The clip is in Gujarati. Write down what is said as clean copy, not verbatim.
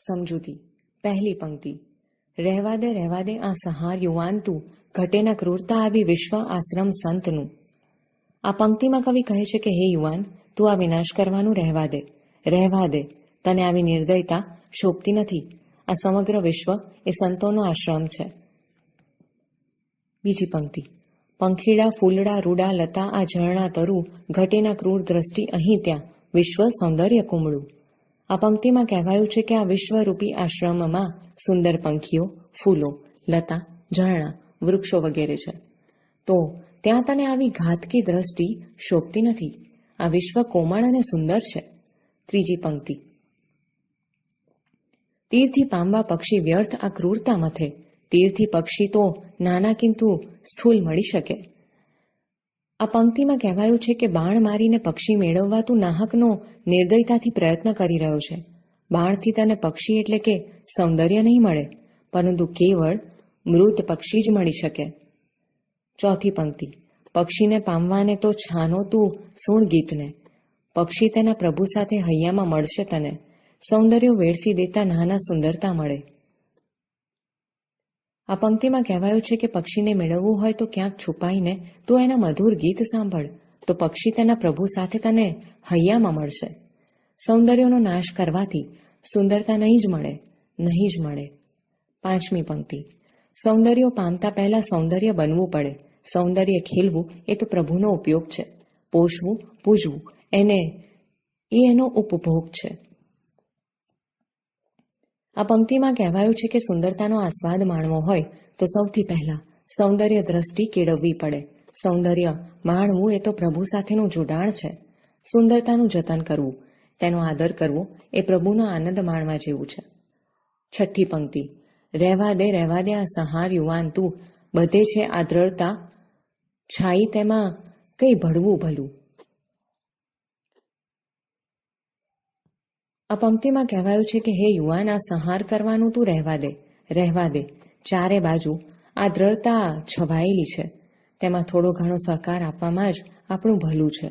સમજૂતી પહેલી પંક્તિ। રહેવા દે આ સંહાર યુવાન તું, ઘટે ન ક્રૂરતા આવી વિશ્વ આશ્રમ સંતનું। આ પંક્તિમાં કવિ કહે છે કે હે યુવાન, તું આ વિનાશ કરવાનું રહેવા દે, તને આવી નિર્દયતા શોભતી નથી। આ સમગ્ર વિશ્વ એ સંતોનો આશ્રમ છે। બીજી પંક્તિ। પંખીડા ફૂલડા રૂડા લતા આ ઝરણા તરુ, ઘટેના ક્રૂર દ્રષ્ટિ અહીં ત્યાં વિશ્વ સૌંદર્ય કુમળું। આ પંક્તિમાં કહેવાયું છે કે આ વિશ્વરૂપી આશ્રમમાં સુંદર પંખીઓ, ફૂલો, લતા, ઝરણા, વૃક્ષો વગેરે છે, તો ત્યાં તને આવી ઘાતકી દ્રષ્ટિ શોભતી નથી। આ વિશ્વ કોમળ અને સુંદર છે। ત્રીજી પંક્તિ। તીરથી પામવા પક્ષી વ્યર્થ આ ક્રૂરતા મથે, તીરથી પક્ષી તો નાના કિંતુ સ્થૂલ મળી શકે। આ પંક્તિમાં કહેવાયું છે કે બાણ મારીને પક્ષી મેળવવા તું નાહકનો નિર્દયતાથી પ્રયત્ન કરી રહ્યો છે। બાણથી તને પક્ષી એટલે કે સૌંદર્ય નહીં મળે, પરંતુ કેવળ મૃત પક્ષી જ મળી શકે। ચોથી પંક્તિ। પક્ષીને પામવાને તો છાનો તું સુણ ગીતને, પક્ષી તેના પ્રભુ સાથે હૈયામાં મળશે તને, સૌંદર્યો વેડફી દેતા નાના સુંદરતા મળે। આ પંક્તિમાં કહેવાયું છે કે પક્ષીને મેળવવું હોય તો ક્યાંક છુપાઈને તું એના મધુર ગીત સાંભળ, તો પક્ષી તેના પ્રભુ સાથે તને હૈયામાં મળશે। સૌંદર્યનો નાશ કરવાથી સુંદરતા નહીં જ મળે। પાંચમી પંક્તિ। સૌંદર્યો પામતા પહેલા સૌંદર્ય બનવું પડે, સૌંદર્ય ખીલવું એ તો પ્રભુનો ઉપયોગ છે, પોષવું પૂજવું એનો ઉપભોગ છે। આ પંક્તિમાં કહેવાયું છે કે સુંદરતાનો આસ્વાદ માણવો હોય તો સૌથી પહેલા સૌંદર્ય દ્રષ્ટિ કેળવવી પડે। સૌંદર્ય માણવું એ તો પ્રભુ સાથેનું જોડાણ છે। સુંદરતાનું જતન કરવું, તેનો આદર કરવો એ પ્રભુનો આનંદ માણવા જેવું છે। છઠ્ઠી પંક્તિ। રહેવા દે આ સંહાર યુવાન તું, બધે છે આ દ્રઢતા છાઈ તેમાં કઈ ભળવું ભલું। આ પંક્તિમાં કહેવાયું છે કે હે યુવાન, આ સંહાર કરવાનું તું રહેવા દે, ચારે બાજુ આ દ્રઢતા છવાયેલી છે, તેમાં થોડો ઘણો સહકાર આપવામાં જ આપણું ભલું છે।